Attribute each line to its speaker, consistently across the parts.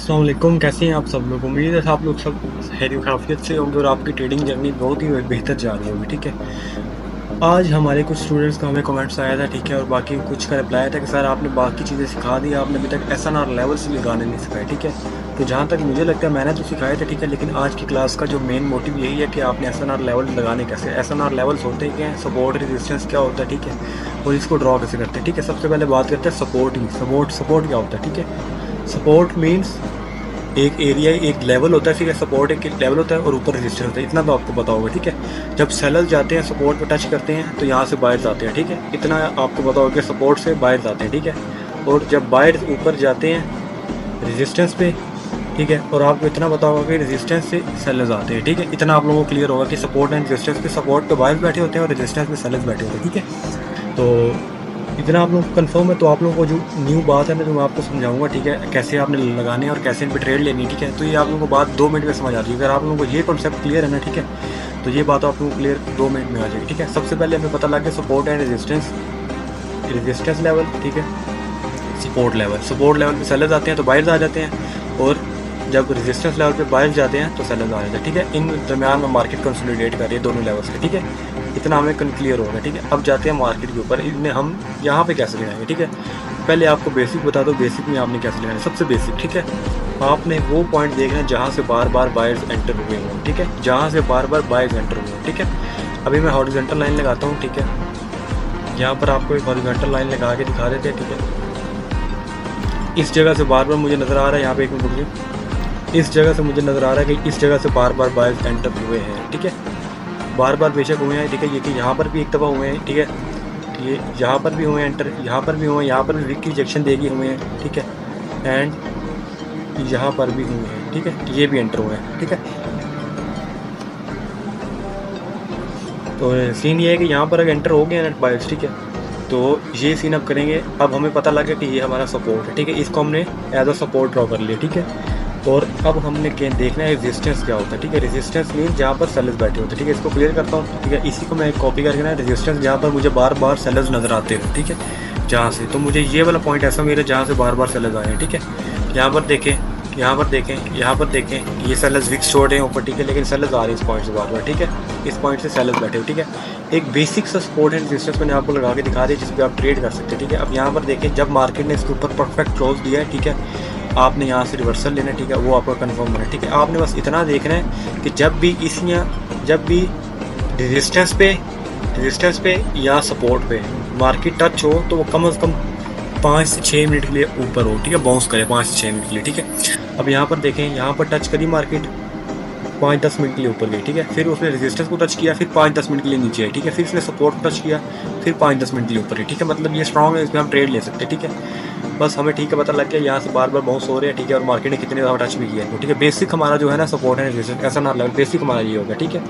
Speaker 1: अस्सलाम वालेकुम, कैसे हैं आप सब लोग। उम्मीद है आप लोग सब खैर खैरियत से होंगे और आपकी ट्रेडिंग जर्नी बहुत ही बेहतर जा रही होगी। ठीक है, आज हमारे कुछ स्टूडेंट्स का हमें कमेंट्स आया था, ठीक है, और बाकी कुछ का रिप्लाई था कि सर आपने बाकी चीज़ें सिखा दी, आपने अभी तक एसएनआर लेवल से लगाने नहीं सिखाए। ठीक है, तो जहाँ तक मुझे लगता है मैंने तो सिखाया था, ठीक है, लेकिन आज की क्लास का जो मेन मोटिव यही है कि आपने एसएनआर लेवल लगाने कैसे। एसएनआर लेवल्स होते क्या हैं, सपोर्ट रेजिस्टेंस क्या होता है, ठीक है, और इसको ड्रॉ कैसे करते हैं। ठीक है, सबसे पहले बात करते हैं सपोर्ट की। सपोर्ट क्या होता है, ठीक है। सपोर्ट मीन्स एक एरिया, एक लेवल होता है, ठीक है, सपोर्ट एक लेवल होता है और ऊपर रजिस्टर होता है, इतना तो आपको पता होगा। ठीक है, जब सेलर्स जाते हैं सपोर्ट पे टच करते हैं तो यहाँ से बायर्स आते हैं। ठीक है, इतना आपको पता होगा कि सपोर्ट से बायर्स आते हैं। ठीक है, और जब बायर्स ऊपर जाते हैं रेजिस्टेंस पे, ठीक है, और आपको इतना पता होगा कि रेजिस्टेंस से सेलर्स आते हैं। ठीक है, इतना आप लोगों को क्लियर होगा कि सपोर्ट एंड रेजिस्टेंस पे, सपोर्ट पे बायर्स बैठे होते हैं और रेजिस्टेंस पे सेलर्स बैठे होते हैं। ठीक है, तो इतना आप लोगों को कंफर्म है। तो आप लोगों को जो न्यू बात है ना, जो मैं आपको समझाऊंगा, ठीक है, कैसे आपने लगाने और कैसे इन पर ट्रेड लेनी। ठीक है, तो ये आप लोगों को बात 2 मिनट में समझ आ जाएगी। अगर आप लोगों को ये कॉन्सेप्ट क्लियर है ना, ठीक है, तो ये बात आप लोगों को क्लियर 2 मिनट में आ जाएगी। ठीक है, सबसे पहले हमें पता लग गया सपोर्ट एंड रेजिस्टेंस लेवल। ठीक है, सपोर्ट लेवल पे सेलर्स आते हैं तो बायर्स आ जाते हैं, और जब रेजिस्टेंस लेवल पे बायर्स जाते हैं तो सेलर्स आ जाते हैं। ठीक है, इन दरमियान में मार्केट कंसोलिडेट कर रही है दोनों लेवल्स पे। ठीक है, इतना हमें क्लियर होगा। ठीक है, अब जाते हैं मार्केट के ऊपर, इन्हें हम यहाँ पे कैसे लगाएंगे। ठीक है, पहले आपको बेसिक बता दो, बेसिक में आपने कैसे लगाना है। सबसे बेसिक, ठीक है, आपने वो पॉइंट देखना है जहाँ से बार बार बायर्स एंटर हुए हों। ठीक है, जहाँ से बार बार बायर्स एंटर हुए हों। ठीक है, अभी मैं हॉरिजॉन्टल लाइन लगाता हूँ। ठीक है, यहाँ पर आपको एक हॉरिजॉन्टल लाइन लगा के दिखा देते हैं। ठीक है, इस जगह से बार बार मुझे नज़र आ रहा है, यहाँ पे एक मिनट रुकिए, इस जगह से मुझे नज़र आ रहा है कि इस जगह से बार बार बायर्स एंटर हुए हैं। ठीक है, बार बार बेशक हुए हैं। ठीक है, ये कि यहाँ पर भी एक दफ़ा हुए हैं। ठीक है, ये यहाँ पर भी हुए हैं एंटर, यहाँ पर भी हुए हैं, यहाँ पर भी विक रिजेक्शन देगी हुए हैं। ठीक है, एंड यहाँ पर भी हुए हैं। ठीक है, ये भी एंटर हुए हैं। ठीक है, तो सीन ये है कि यहाँ पर अगर एंटर हो गया नेट बायर्स, ठीक है, तो ये सीन अब करेंगे। अब हमें पता लग गया कि ये हमारा सपोर्ट है। ठीक है, इसको हमने एज अ सपोर्ट ड्रॉ कर लिया। ठीक है, और अब हमने देखना है रेजिस्टेंस क्या होता है। ठीक है, रेजिस्टेंस मीन जहाँ पर सेलर्स बैठे होते हैं। ठीक है, इसको क्लियर करता हूँ। ठीक है, इसी को मैं कॉपी करके ना, रेजिस्टेंस जहाँ पर मुझे बार बार सेलर्स नज़र आते हैं। ठीक है, जहाँ से, तो मुझे ये वाला पॉइंट ऐसा मेरा जहाँ से बार बार सेलर्स आए हैं। ठीक है, यहाँ पर देखें, यहाँ पर देखें, यहाँ पर देखें, ये सेलर्स विक्स छोड़ रहे हैं ऊपर। ठीक है, लेकिन सेलर्स आ रहे हैं इस पॉइंट से बार बार। ठीक है, इस पॉइंट से सेलर्स बैठे हुए। ठीक है, एक बेसिक सा सपोर्ट एंड रेजिस्टेंस मैंने आपको लगा के दिखा दिया जिस पे आप ट्रेड कर सकते हैं। ठीक है, अब यहाँ पर देखें, जब मार्केट ने इसके ऊपर परफेक्ट क्लोज दिया है, ठीक है, आपने यहाँ से रिवर्सल लेना है। ठीक है, वो आपका कन्फर्म होना है। ठीक है, आपने बस इतना देखना है कि जब भी रेजिस्टेंस पे या सपोर्ट पे मार्केट टच हो तो वो कम से कम 5 से 6 मिनट के लिए ऊपर हो। ठीक है, बाउंस करे 5 से 6 मिनट के लिए। ठीक है, अब यहाँ पर देखें, यहाँ पर टच करी मार्केट, 5-10 मिनट के लिए ऊपर गई। ठीक है, फिर उसने रेजिस्टेंस को टच किया, फिर 5-10 मिनट के लिए नीचे आई। ठीक है, फिर इसने सपोर्ट को टच किया, फिर 5-10 मिनट के लिए ऊपर है। ठीक है, मतलब ये स्ट्रॉन्ग है, इसमें हम ट्रेड ले सकते हैं। ठीक है, बस हमें ठीक है पता लग गया यहाँ से बार बार बाउंस हो रहे हैं। ठीक है, और मार्केट ने कितने दफ़ा टच भी किया है। ठीक है, बेसिक हमारा जो है ना सपोर्ट है रेजिस्टेंस, ऐसा ना लेवल बेसिक हमारा ये होगा। ठीक है,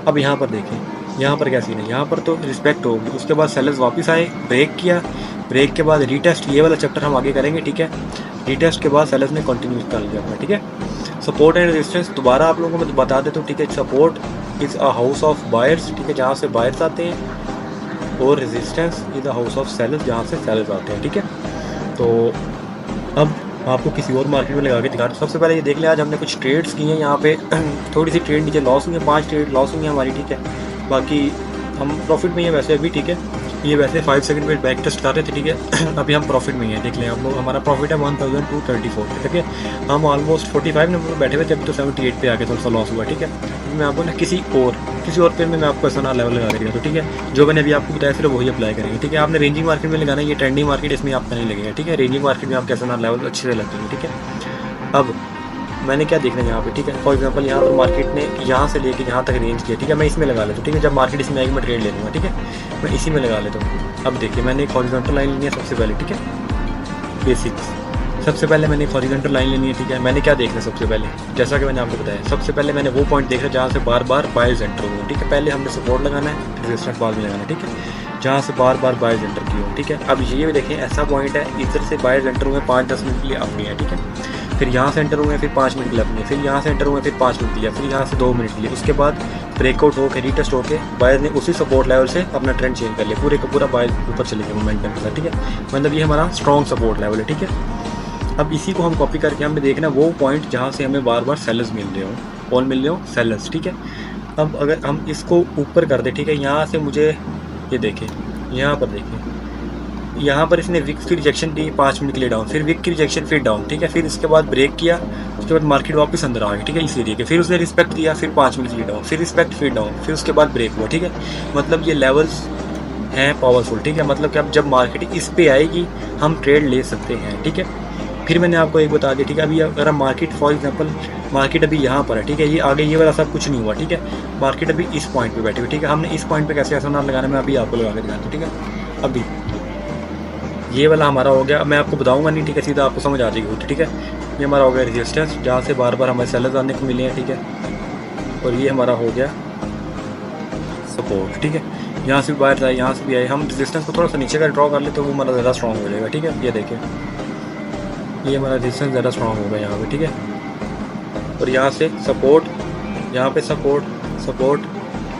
Speaker 1: अब यहाँ पर देखें, यहाँ पर क्या सीन है, यहाँ पर तो रिस्पेक्ट होगी, उसके बाद सेलर्स वापस आए, ब्रेक किया, ब्रेक के बाद रीटेस्ट, ये वाला चैप्टर हम आगे करेंगे। ठीक है, रीटेस्ट के बाद सेलर्स ने कंटिन्यू कर लिया अपना। ठीक है, सपोर्ट एंड रेजिस्टेंस दोबारा आप लोगों को मैं बता देता हूँ। ठीक है, support is a house of buyers, ठीक है, जहाँ से बायर्स आते हैं, और resistance is a house of sellers, जहाँ से सेलर्स आते हैं। ठीक है, तो अब आपको किसी और मार्केट में लगा के दिखा। सबसे पहले ये देख लें, आज हमने कुछ ट्रेड्स किए हैं। यहाँ पे थोड़ी सी ट्रेड नीचे लॉस हुई है, 5 ट्रेड लॉस हुई हैं हमारी। ठीक है, बाकी हम प्रॉफिट में ही हैं वैसे अभी। ठीक है, ये वैसे 5 सेकंड में बैक टेस्ट कर रहे थे। ठीक है, अभी हम प्रॉफिट में ही हैं, देख लें आप लोग, हमारा प्रॉफिट है 1234। ठीक है, हम ऑलमोस्ट 45 नंबर पर बैठे हुए थे, अभी तो 78 पे आके थोड़ा सा लॉस हुआ। ठीक है, मैं आपको ना किसी और पे मैं आपको ऐसा ना लेवल लगा देगा। तो ठीक है, जो मैंने अभी आपको बताया सिर्फ वही अप्लाई करेंगे। ठीक है, आपने रेंजिंग मार्केट में लगाना है, ये ट्रेंडिंग मार्केट इसमें आपका नहीं लगेगा। ठीक है, रेंजिंग मार्केट में आप कैसा ना लेवल अच्छे से लगेंगे। ठीक है, अब मैंने क्या देखना है यहाँ पे। ठीक है, फॉर एग्जांपल यहाँ पर मार्केट ने यहाँ से लेके यहाँ तक रेंज किया। ठीक है, मैं इसमें लगा लेता हूँ। ठीक है, जब मार्केट इसमें आएगी मैं ट्रेड ले लूँगा। ठीक है, मैं इसी में लगा लेता हूँ। अब देखिए, मैंने एक हॉरिजॉन्टल लाइन लेनी है सबसे पहले। ठीक है, बेसिक्स, सबसे पहले मैंने एक हॉरिजॉन्टल लाइन लेनी है। ठीक है, मैंने क्या देखना है सबसे पहले, जैसा कि मैंने आपको बताया, सबसे पहले मैंने वो पॉइंट देखा जहाँ से बार बार बायर्स एंटर हुए। ठीक है, पहले हमने सपोर्ट लगाना है, रेजिस्टेंस बाद में लगाना है। ठीक है, जहाँ से बार बार बायर्स एंटर किए हो। ठीक है, अब ये भी देखें, ऐसा पॉइंट है, इधर से बायर्स एंटर हुए 5-10 मिनट के लिए अपनी है। ठीक है, फिर यहाँ से एंटर हुए, फिर 5 मिनट के लिए अपनी, फिर यहाँ से एंटर हुए, फिर 5 मिनट के लिए, फिर यहाँ से 2 मिनट के लिए, उसके बाद ब्रेकआउट होकर रीटेस्ट होकर बायर ने उसी सपोर्ट लेवल से अपना ट्रेंड चेंज कर लिया, पूरे का पूरा बायर ऊपर चले गए मोमेंटम के साथ। ठीक है, मतलब ये हमारा स्ट्रॉन्ग सपोर्ट लेवल है। ठीक है, अब इसी को हम कॉपी करके हमें देखना वो पॉइंट जहाँ से हमें बार बार सेलर्स मिल रहे हो, कौन मिल रहे हो, सेलर्स, ठीक है। अब अगर हम इसको ऊपर कर दें, ठीक है, यहाँ से मुझे ये देखें, यहाँ पर देखें, यहाँ पर इसने विक की रिजेक्शन दी 5 मिनट के लिए डाउन, फिर विक की रिजेक्शन, फिर डाउन, ठीक है, फिर इसके बाद ब्रेक किया, उसके बाद मार्केट वापस अंदर आ गई, ठीक है, इस एरिया के, फिर उसने रिस्पेक्ट दिया, फिर 5 मिनट के लिए डाउन, फिर रिस्पेक्ट, फिर डाउन, फिर उसके बाद ब्रेक हुआ, ठीक है। मतलब ये लेवल्स हैं पावरफुल, ठीक है, मतलब कि अब जब मार्केट इस पे आएगी हम ट्रेड ले सकते हैं, ठीक है। फिर मैंने आपको एक बता दिया, ठीक है, अभी अगर हम मार्केट फॉर एग्जांपल मार्केट अभी यहाँ पर है, ठीक है, ये आगे ये वाला सब कुछ नहीं हुआ, ठीक है, मार्केट अभी इस पॉइंट पे बैठी हुई, ठीक है, हमने इस पॉइंट पे कैसे ऐसा ना लगाना, मैं अभी आपको लगा के दिखाता हूँ, ठीक है। अभी ये वाला हमारा हो गया, मैं आपको बताऊंगा नहीं, ठीक है, सीधा आपको समझ आ जाएगी, ठीक है। ये हमारा हो गया रेजिस्टेंस, जहाँ से बार बार हमें सेलर्स आने को मिले हैं, ठीक है, और ये हमारा हो गया सपोर्ट, ठीक है, यहाँ से भी बाहर आए, यहाँ से भी आए, हम रेजिस्टेंस को थोड़ा सा नीचे का ड्रॉ कर ले तो वो हमारा ज़्यादा स्ट्रॉन्ग हो जाएगा, ठीक है। ये देखिए, ये हमारा रेजिस्टेंस ज़्यादा स्ट्रॉन्ग होगा यहाँ पे, ठीक है, और यहाँ से सपोर्ट, यहाँ पे सपोर्ट, सपोर्ट,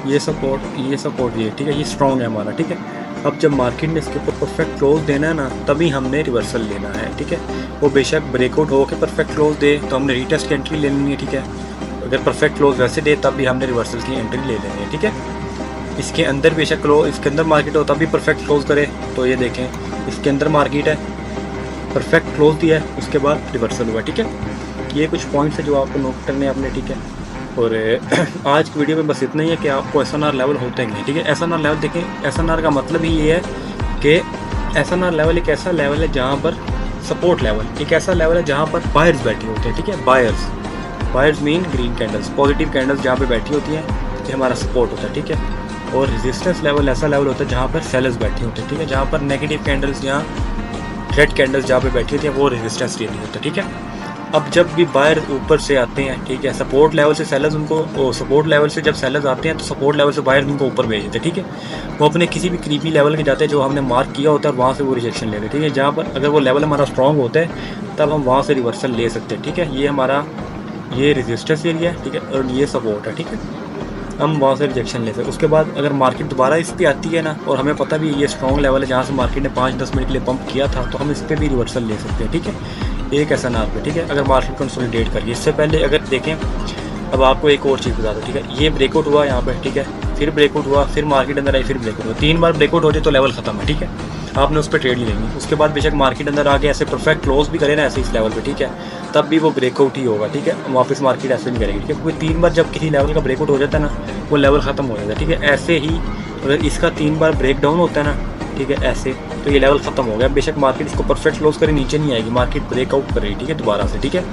Speaker 1: ये सपोर्ट, ये सपोर्ट, ये, ठीक है, ये स्ट्रॉन्ग है हमारा, ठीक है। अब जब मार्केट ने इसके ऊपर परफेक्ट क्लोज देना है ना, तभी हमने रिवर्सल लेना है, ठीक है। वो बेशक ब्रेकआउट हो के परफेक्ट क्लोज दे तो हमने रीटेस्ट की एंट्री लेनी है, ठीक है। अगर परफेक्ट क्लोज वैसे दे तब भी हमने रिवर्सल की एंट्री ले लेनी है, ठीक है। इसके अंदर बेशक क्लोज, इसके अंदर मार्केट हो तब भी परफेक्ट क्लोज करे, तो ये देखें इसके अंदर मार्केट है, परफेक्ट क्लोज दिया है, उसके बाद रिवर्सल हुआ, ठीक है। ये कुछ पॉइंट्स है जो आपको नोट करने हैं अपने, ठीक है। और आज की वीडियो में बस इतना ही है कि आपको SNR लेवल होते हैं, ठीक है। SNR लेवल देखें, SNR का मतलब ही ये है कि SNR लेवल एक ऐसा लेवल है जहाँ पर सपोर्ट लेवल, एक ऐसा लेवल है जहाँ पर बायर्स बैठे होते हैं, ठीक है। Buyers mean green candles, positive candles जहाँ पे बैठी होती हैं, ये हमारा सपोर्ट होता है, ठीक है। और रेजिस्टेंस लेवल ऐसा लेवल होता है जहाँ पर सेलर्स बैठे होते हैं, ठीक है, जहाँ पर नेगेटिव कैंडल्स, जहाँ रेड कैंडल्स जहाँ पे बैठी होती हैं वो रेजिस्टेंस रियली होता है, ठीक है। अब जब भी बायर ऊपर से आते हैं, ठीक है, सपोर्ट लेवल से सेलर्स उनको, सपोर्ट लेवल से जब सेलर्स आते हैं तो सपोर्ट लेवल से बायर उनको ऊपर भेज देते हैं, ठीक है। वो अपने किसी भी क्रीपी लेवल के जाते हैं जो हमने मार्क किया होता है और वहाँ से वो रिजेक्शन ले लेते हैं, ठीक है। जहाँ पर अगर वो लेवल हमारा स्ट्रॉन्ग होता है तब हम वहाँ से रिवर्सल ले सकते हैं, ठीक है। ये हमारा ये रेजिस्टेंस एरिया है, ठीक है, और ये सपोर्ट है, ठीक है, हम वहाँ से रिजेक्शन ले सकते हैं। उसके बाद अगर मार्केट दोबारा इस पर आती है ना, और हमें पता भी ये स्ट्रॉन्ग लेवल है जहाँ से मार्केट ने 5-10 मिनट के लिए पंप किया था, तो हम इस पर भी रिवर्सल ले सकते हैं, ठीक है। एक SNR पे, ठीक है, अगर मार्केट कंसोलिडेट करिए। इससे पहले अगर देखें, अब आपको एक और चीज़ बता दो, ठीक है, ये ब्रेकआउट हुआ यहाँ पे, ठीक है, फिर ब्रेकआउट हुआ, फिर मार्केट अंदर आई, फिर ब्रेकआउट हुआ, 3 बार ब्रेकआउट हो जाए तो लेवल खत्म है, ठीक है, आपने उस पर ट्रेड नहीं लेंगे। उसके बाद बेशक मार्केट अंदर आके ऐसे परफेक्ट क्लोज भी करे ना ऐसे इस लेवल पे, ठीक है, तब भी वो ब्रेकआउट ही होगा, ठीक है, वापस मार्केट ऐसे नहीं करेगी, ठीक है, क्योंकि 3 बार जब किसी लेवल का ब्रेकआउट हो जाता है ना, वो लेवल खत्म हो जाता है, ठीक है। ऐसे ही अगर इसका 3 बार ब्रेक डाउन होता है ना, ठीक है, ऐसे, तो ये लेवल खत्म हो गया। बेशक मार्केट इसको परफेक्ट क्लोज करे नीचे नहीं आएगी, मार्केट ब्रेकआउट करेगी, ठीक है, दोबारा से, ठीक है।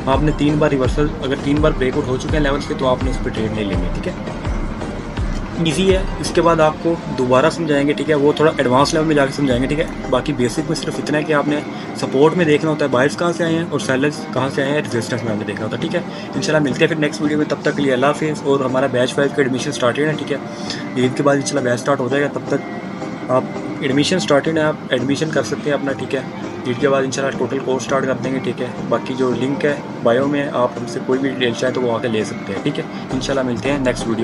Speaker 1: आपने 3 बार रिवर्सल, अगर 3 बार ब्रेकआउट हो चुके हैं लेवल से, तो आपने उस पर ट्रेड नहीं लेंगे, ठीक है, ईजी है। इसके बाद आपको दोबारा समझाएंगे, ठीक है, वो थोड़ा एडवांस लेवल में जाकर समझाएंगे, ठीक है। बाकी बेसिक में सिर्फ इतना है कि आपने सपोर्ट में देखना होता है बायर्स कहाँ से आए हैं और सेलर्स कहाँ से आए हैं, रेजिस्टेंस में आपने देखना होता है, ठीक है। इंशाल्लाह मिलते हैं फिर नेक्स्ट वीडियो में, तब तक के लिए अल्लाह हाफिज़। और हमारा बैच 5 का एडमिशन स्टार्टेड है, ठीक है, ईद के बाद इंशाल्लाह बैच स्टार्ट हो जाएगा, तब तक आप एडमिशन स्टार्टेड है, आप एडमिशन कर सकते हैं अपना, ठीक है। ईद के बाद इंशाल्लाह टोटल कोर्स स्टार्ट कर देंगे, ठीक है। बाकी जो लिंक है बायो में, आप हमसे कोई भी डिटेल चाहे तो वो आके ले सकते हैं, ठीक है। इंशाल्लाह मिलते हैं नेक्स्ट वीडियो।